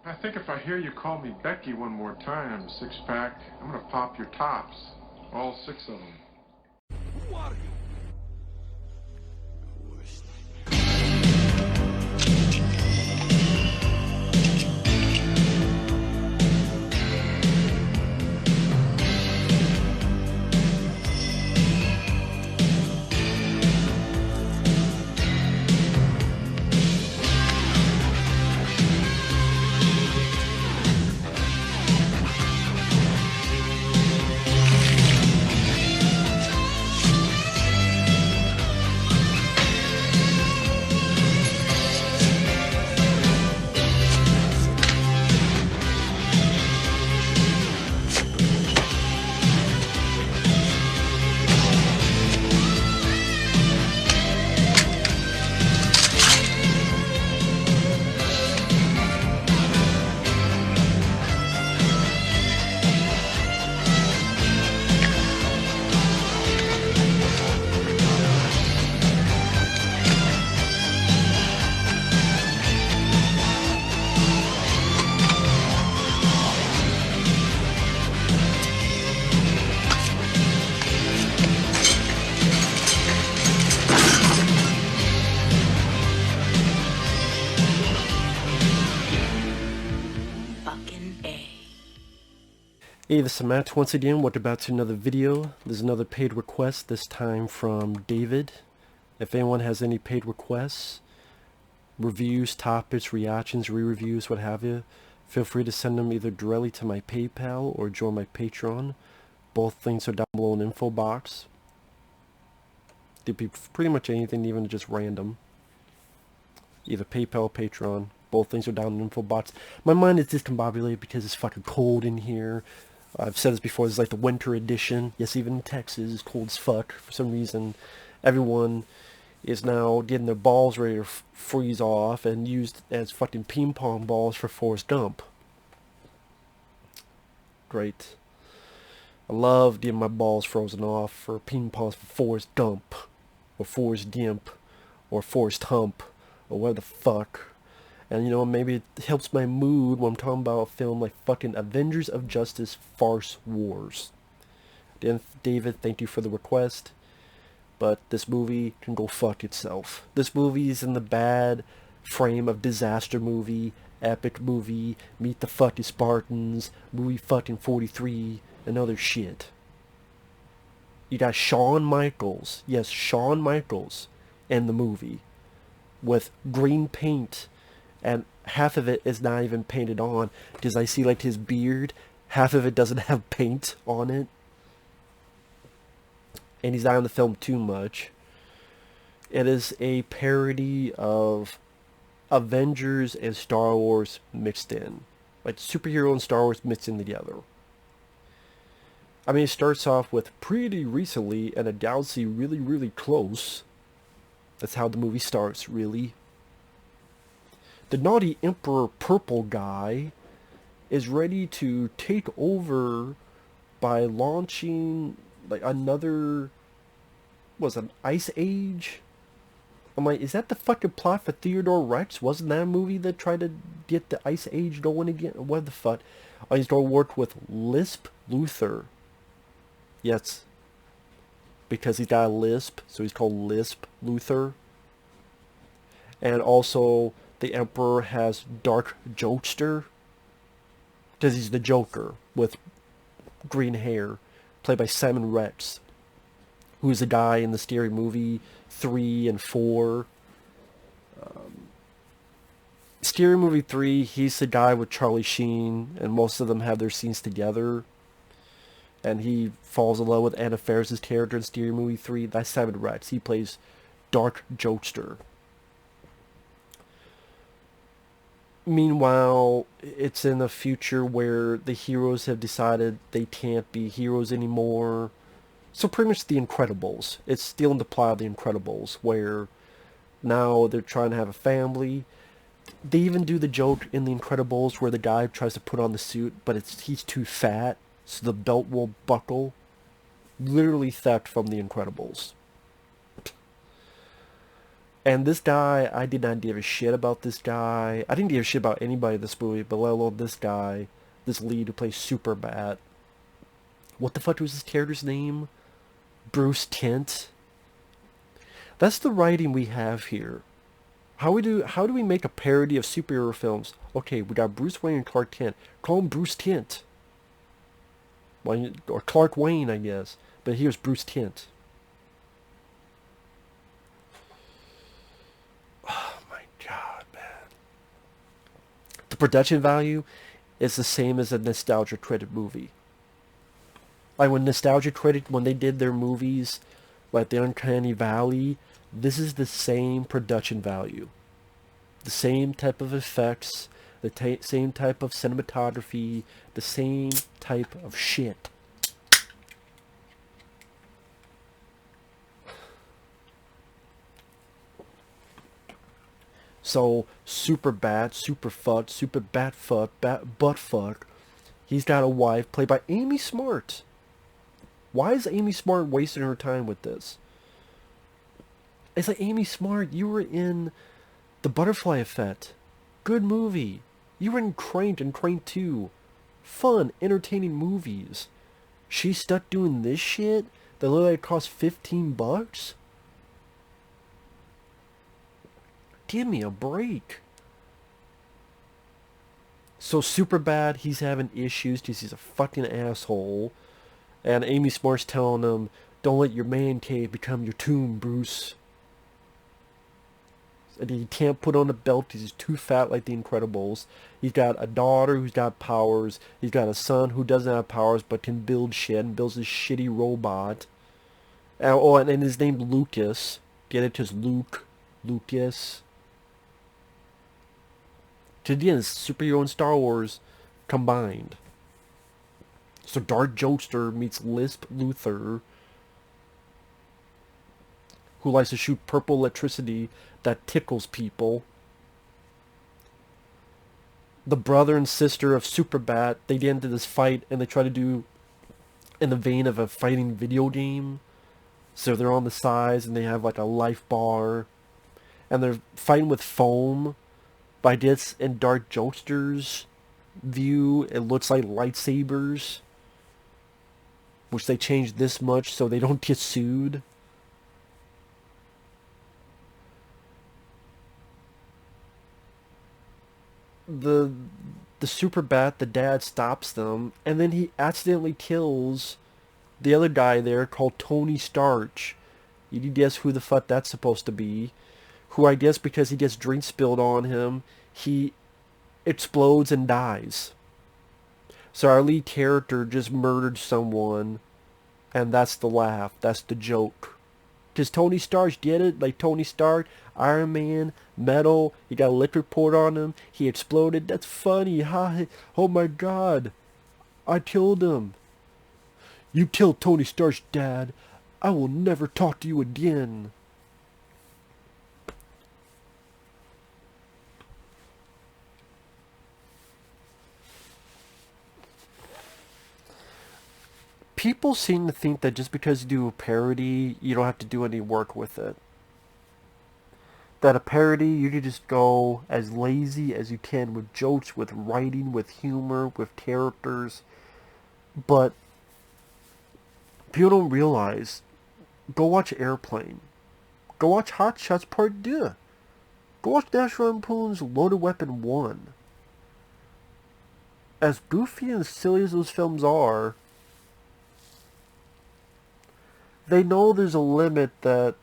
I think if I hear you call me Becky one more time, six-pack, I'm gonna pop your tops. All six of them. Who are you? Hey, this is Matt once again. Welcome back to another video. There's another paid request, this time from David. If anyone has any paid requests, reviews, topics, reactions, re-reviews, what have you, feel free to send them either directly to my PayPal or join my Patreon. Both links are down below in the info box. It'd be pretty much anything, even just random. Either PayPal or Patreon. Both things are down in the info box. My mind is discombobulated because it's fucking cold in here. I've said this before, this is like the winter edition. Yes, even in Texas, it's cold as fuck. For some reason, everyone is now getting their balls ready to freeze off and used as fucking ping pong balls for Forrest Gump. Great. I love getting my balls frozen off for ping pongs for Forrest Gump. Or Forrest Gimp. Or Forrest Hump. Or whatever the fuck. And, you know, maybe it helps my mood when I'm talking about a film like fucking Avengers of Justice Farce Wars. David, thank you for the request. But this movie can go fuck itself. This movie is in the bad frame of disaster movie, epic movie, Meet the Fucking Spartans, movie fucking 43, and other shit. You got Shawn Michaels. Yes, Shawn Michaels in the movie. With green paint. And half of it is not even painted on, because I see like his beard, half of it doesn't have paint on it. And he's not in the film too much. It is a parody of Avengers and Star Wars mixed in. Like superhero and Star Wars mixed in together. I mean, it starts off with pretty recently and a galaxy really, really close. That's how the movie starts, really. The naughty Emperor Purple guy is ready to take over by launching like another, an Ice Age? I'm like, is that the fucking plot for Theodore Rex? Wasn't that a movie that tried to get the Ice Age going again? What the fuck? Oh, he's going to work with Lisp Luthor. Yes. Because he's got a lisp, so he's called Lisp Luthor. And also, the Emperor has Dark Jokester, because he's the Joker with green hair, played by Simon Rex, who is a guy in the Scary Movie 3 and 4. Scary Movie 3, he's the guy with Charlie Sheen, and most of them have their scenes together. And he falls in love with Anna Faris' character in Scary Movie 3. That's Simon Rex. He plays Dark Jokester. Meanwhile, it's in a future where the heroes have decided they can't be heroes anymore. So pretty much The Incredibles. It's stealing the plot of The Incredibles, where now they're trying to have a family. They even do the joke in The Incredibles where the guy tries to put on the suit, but he's too fat, so the belt will buckle. Literally theft from The Incredibles. And this guy, I did not give a shit about this guy. I didn't give a shit about anybody in this movie, but let alone this guy, this lead who plays Superbat. What the fuck was his character's name? Bruce Kent. That's the writing we have here. How do we make a parody of superhero films? Okay, we got Bruce Wayne and Clark Kent. Call him Bruce Kent. Or Clark Wayne, I guess. But here's Bruce Kent. Oh my god, man. The production value is the same as a Nostalgia Credit movie. Like when Nostalgia Credit, when they did their movies, like the Uncanny Valley, this is the same production value. The same type of effects, the same type of cinematography, the same type of shit. So, Superbat, Buttfuck, he's got a wife played by Amy Smart. Why is Amy Smart wasting her time with this? It's like, Amy Smart, you were in The Butterfly Effect. Good movie. You were in Cranked and Cranked 2. Fun, entertaining movies. She's stuck doing this shit that literally cost $15? Give me a break. So Superbad, he's having issues because he's a fucking asshole. And Amy Smart's telling him, don't let your man cave become your tomb, Bruce. And he can't put on a belt because he's too fat like the Incredibles. He's got a daughter who's got powers. He's got a son who doesn't have powers but can build shit and builds this shitty robot. And his name's Lucas. Get it? Just Lucas. To the end, superhero and Star Wars combined. So Dark Jokester meets Lisp Luthor, who likes to shoot purple electricity that tickles people. The brother and sister of Superbat, they get into this fight and they try to do in the vein of a fighting video game. So they're on the sides and they have like a life bar. And they're fighting with foam. By this, in Dark Jokester's view, it looks like lightsabers. Which they changed this much so they don't get sued. The Superbat, the dad, stops them, and then he accidentally kills the other guy there called Tony Starch. You can guess who the fuck that's supposed to be. Who I guess because he gets drink spilled on him, he explodes and dies. So our lead character just murdered someone, and that's the laugh, that's the joke. Because Tony Stark did it, like Tony Stark, Iron Man, metal, he got electric poured on him, he exploded, that's funny, hi, oh my god, I killed him. You killed Tony Stark's dad, I will never talk to you again. People seem to think that just because you do a parody, you don't have to do any work with it. That a parody, you can just go as lazy as you can with jokes, with writing, with humor, with characters. But people don't realize, go watch Airplane. Go watch Hot Shots Part 2. Go watch National Lampoon's Loaded Weapon 1. As goofy and silly as those films are, they know there's a limit that,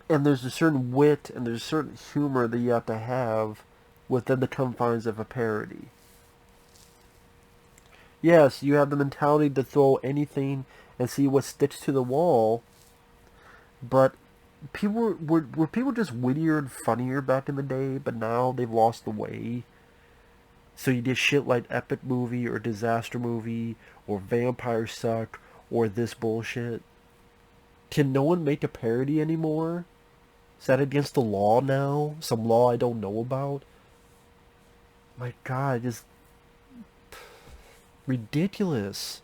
and there's a certain wit and there's a certain humor that you have to have within the confines of a parody. Yes, you have the mentality to throw anything and see what sticks to the wall, but were people just wittier and funnier back in the day, but now they've lost the way. So you did shit like Epic Movie or Disaster Movie or Vampire Suck or this bullshit. Can no one make a parody anymore? Is that against the law now? Some law I don't know about? My god, just ridiculous.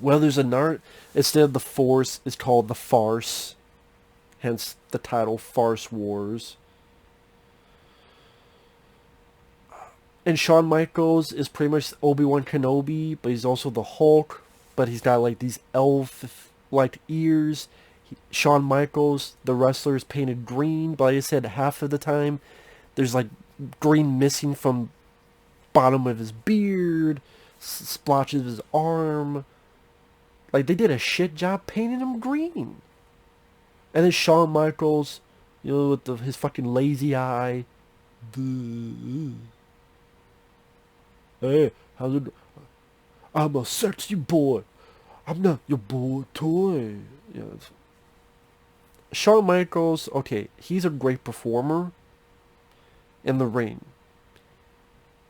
Well, there's instead of the Force, it's called the Farce. Hence the title Farce Wars. And Shawn Michaels is pretty much Obi-Wan Kenobi, but he's also the Hulk. But he's got like these elf-like ears. Shawn Michaels, the wrestler, is painted green, but like I said, half of the time there's like green missing from bottom of his beard, splotches of his arm. Like, they did a shit job painting him green. And then Shawn Michaels, with his fucking lazy eye. Hey, how's it? I'm a sexy boy. I'm not your boy toy. Shawn Michaels, okay, he's a great performer in the ring.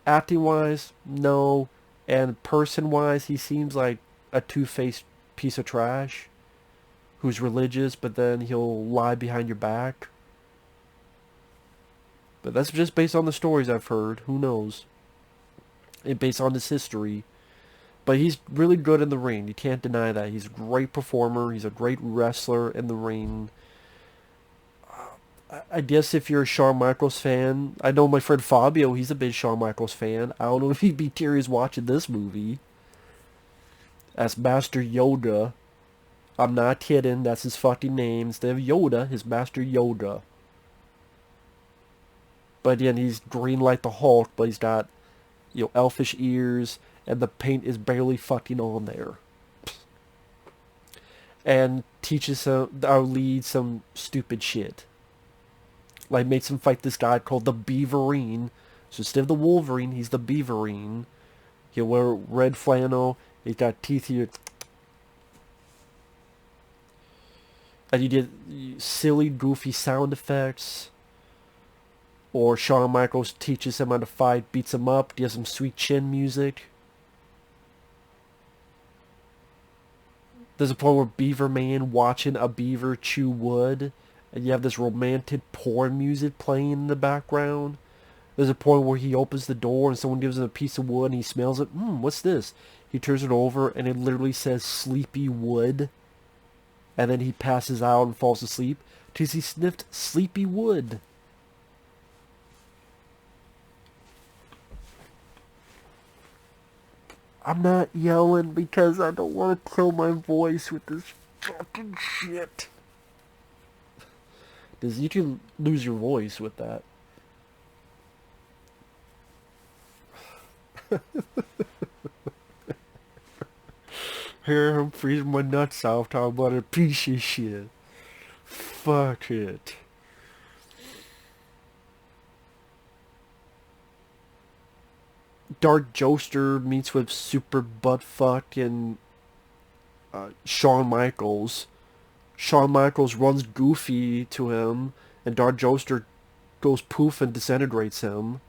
Acting-wise, no. And person-wise, he seems like a two-faced piece of trash who's religious, but then he'll lie behind your back. But that's just based on the stories I've heard. Who knows? And based on his history. But he's really good in the ring. You can't deny that. He's a great performer. He's a great wrestler in the ring. I guess if you're a Shawn Michaels fan, I know my friend Fabio, he's a big Shawn Michaels fan. I don't know if he'd be curious watching this movie. As Master Yoda. I'm not kidding, that's his fucking name. Instead of Yoda, his Master Yoda. But again, he's green like the Hulk, but he's got, elfish ears, and the paint is barely fucking on there. And teaches our lead some stupid shit. Like, makes him fight this guy called the Beaverine. So instead of the Wolverine, he's the Beaverine. He'll wear red flannel. He's got teeth here. And you get silly, goofy sound effects. Or Shawn Michaels teaches him how to fight, beats him up, gives him sweet chin music. There's a point where Beaver Man watching a beaver chew wood. And you have this romantic porn music playing in the background. There's a point where he opens the door and someone gives him a piece of wood and he smells it. What's this? He turns it over and it literally says sleepy wood. And then he passes out and falls asleep because he sniffed sleepy wood. I'm not yelling because I don't want to kill my voice with this fucking shit. Because you can lose your voice with that. Here I'm freezing my nuts off talking about a piece of shit. Fuck it. Dark Joester meets with Super Buttfuck and Shawn Michaels. Shawn Michaels runs Goofy to him, and Dark Joester goes poof and disintegrates him.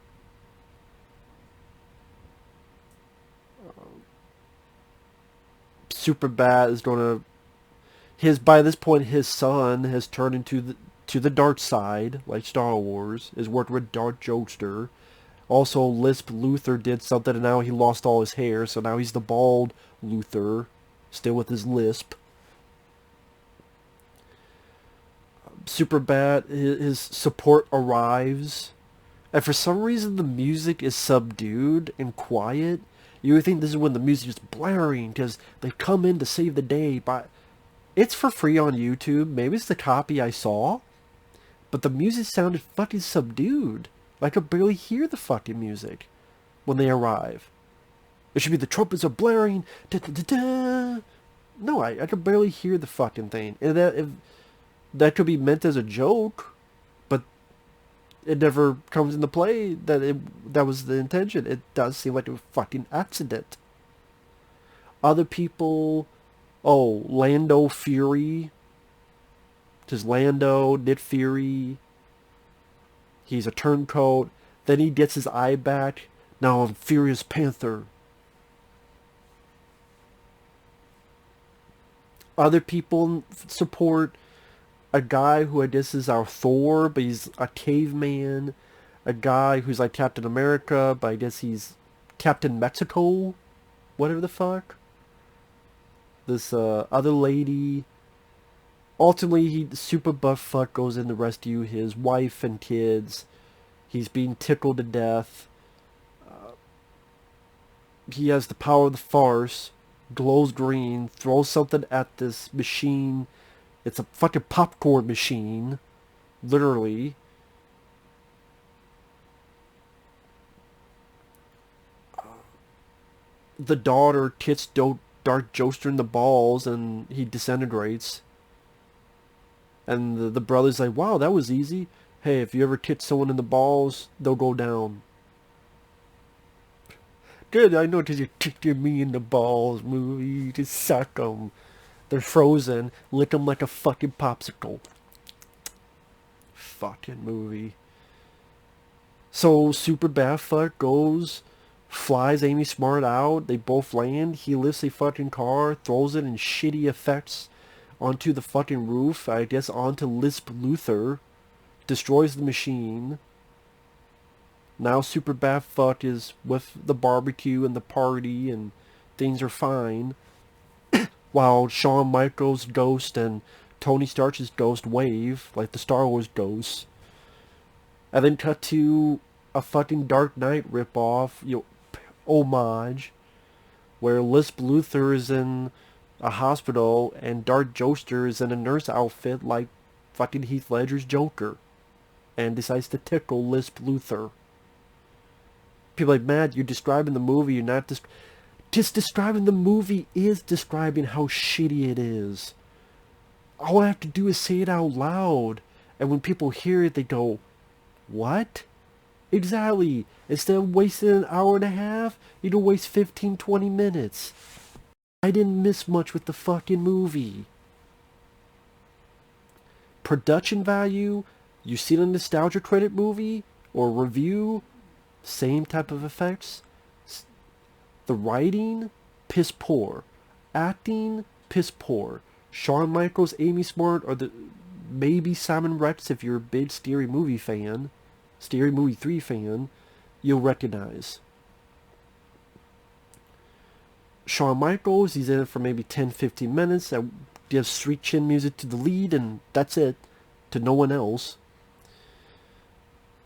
Superbat is gonna by this point his son has turned into the dark side, like Star Wars, is working with Dark Joester. Also, Lisp Luthor did something and now he lost all his hair, so now he's the bald Luthor, still with his lisp. Superbat, his support arrives, and for some reason the music is subdued and quiet. You would think this is when the music is blaring because they come in to save the day, but it's for free on YouTube. Maybe it's the copy I saw, but the music sounded fucking subdued. I could barely hear the fucking music when they arrive. It should be the trumpets are blaring. Da, da, da, da. No, I could barely hear the fucking thing. And that could be meant as a joke, but it never comes into play that was the intention. It does seem like a fucking accident. Other people, Lando Fury. Just Lando, Nick Fury. He's a turncoat. Then he gets his eye back. Now I'm Furious Panther. Other people support a guy who I guess is our Thor, but he's a caveman. A guy who's like Captain America, but I guess he's Captain Mexico. Whatever the fuck. This other lady. Ultimately, super buff fuck goes in to rescue his wife and kids. He's being tickled to death. He has the power of the farce. Glows green. Throws something at this machine. It's a fucking popcorn machine. Literally. The daughter hits Dark Joester in the balls and he disintegrates. And the brother's like, wow, that was easy. Hey, if you ever hit someone in the balls, they'll go down. Good, I know, 'cause you kicked me in the balls, movie. Just suck 'em. They're frozen. Lick 'em like a fucking popsicle. Fucking movie. So, super bad fuck goes, flies Amy Smart out. They both land. He lifts a fucking car, throws it in shitty effects onto the fucking roof. I guess onto Lisp Luthor. Destroys the machine. Now super bad fuck is with the barbecue and the party and things are fine. While Shawn Michaels' ghost and Tony Stark's ghost wave, like the Star Wars ghosts. And then cut to a fucking Dark Knight ripoff, homage, where Lisp Luthor is in a hospital and Dark Joester is in a nurse outfit like fucking Heath Ledger's Joker, and decides to tickle Lisp Luthor. People are like, Matt, you're describing the movie, you're not just describing the movie is describing how shitty it is. All I have to do is say it out loud, and when people hear it, they go, what? Exactly. Instead of wasting an hour and a half, you don't waste 15, 20 minutes. I didn't miss much with the fucking movie. Production value, you see a nostalgia credit movie or review, same type of effects. The writing, piss poor. Acting, piss poor. Shawn Michaels, Amy Smart, or maybe Simon Rex if you're a big Scary Movie fan, Scary Movie 3 fan, you'll recognize. Shawn Michaels, he's in it for maybe 10-15 minutes. I give sweet chin music to the lead, and that's it. To no one else.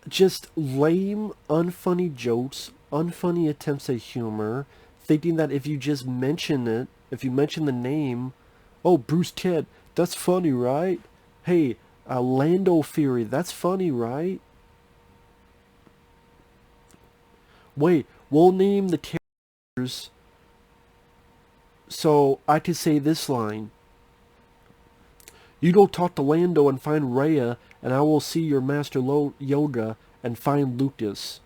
Just lame, unfunny jokes, unfunny attempts at humor, thinking that if you just mention it, if you mention the name, oh, Bruce Kent, that's funny, right? Hey, Lando Fury, that's funny, right? Wait, we'll name the characters so I could say this line. You go talk to Lando and find Raya, and I will see your master Yoda and find Lucas.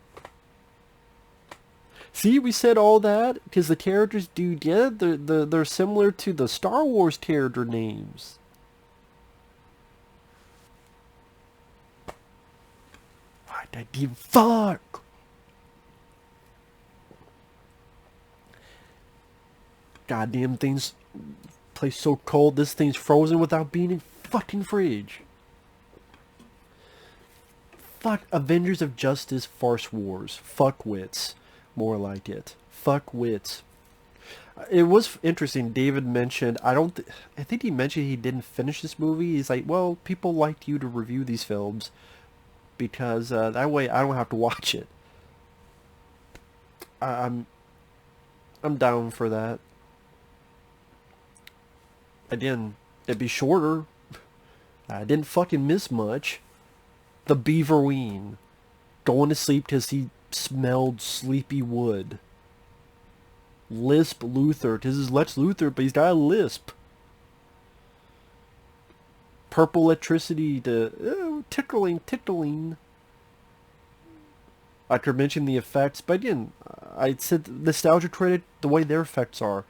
See, we said all that because the characters do, yeah, they're similar to the Star Wars character names. Why did I give fuck? Goddamn things. Place so cold, this thing's frozen without being in fucking fridge. Fuck Avengers of Justice Farce Wars. Fuck wits. More like it. Fuck wits. It was interesting. David mentioned, I think he mentioned he didn't finish this movie. He's like, well, people liked you to review these films because that way I don't have to watch it. I'm down for that. Again, it'd be shorter. I didn't fucking miss much. The Beaverween. Going to sleep because he smelled sleepy wood. Lisp Luthor. This is Lex Luthor, but he's got a lisp. Purple electricity to tickling. I could mention the effects, but again, I said nostalgia credit, the way their effects are.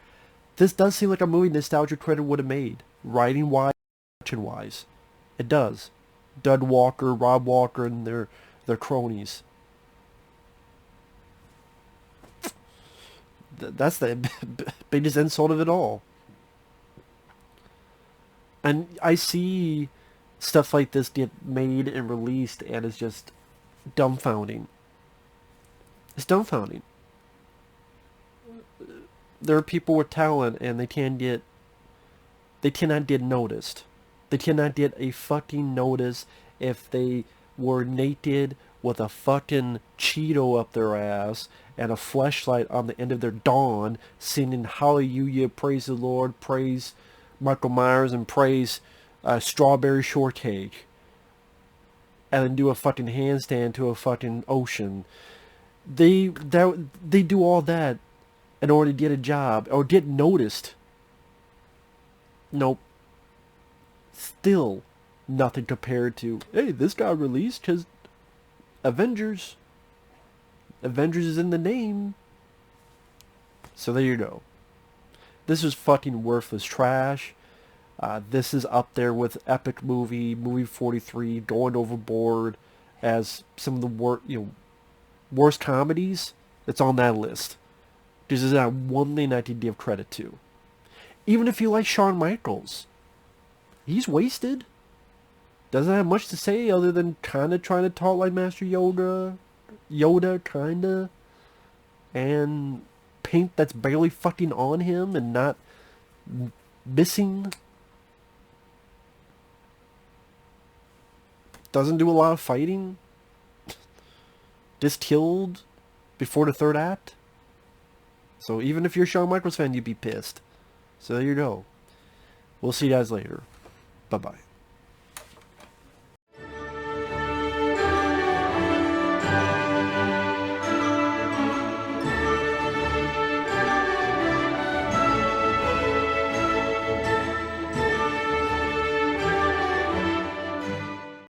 This does seem like a movie nostalgia credit would have made. Writing-wise, action-wise. It does. Dud Walker, Rob Walker, and their cronies. That's the biggest insult of it all. And I see stuff like this get made and released, and it's just dumbfounding. It's dumbfounding. There are people with talent, and they can't get they cannot get noticed. They cannot get a fucking notice if they were naked with a fucking Cheeto up their ass and a fleshlight on the end of their dawn singing hallelujah, praise the Lord, praise Michael Myers, and praise strawberry shortcake. And then do a fucking handstand to a fucking ocean. They do all that in order to get a job or get noticed. Nope. Still nothing compared to, hey, this got released because Avengers. Avengers is in the name. So there you go. This is fucking worthless trash. This is up there with Epic Movie 43, Going Overboard, as some of the worst comedies. It's on that list. There's not one thing I can give credit to. Even if you like Shawn Michaels, he's wasted. Doesn't have much to say other than kind of trying to talk like Master Yoda, kinda, and paint that's barely fucking on him and not missing. Doesn't do a lot of fighting. Just killed before the third act. So even if you're a Shawn Michaels fan, you'd be pissed. So there you go. We'll see you guys later. Bye-bye.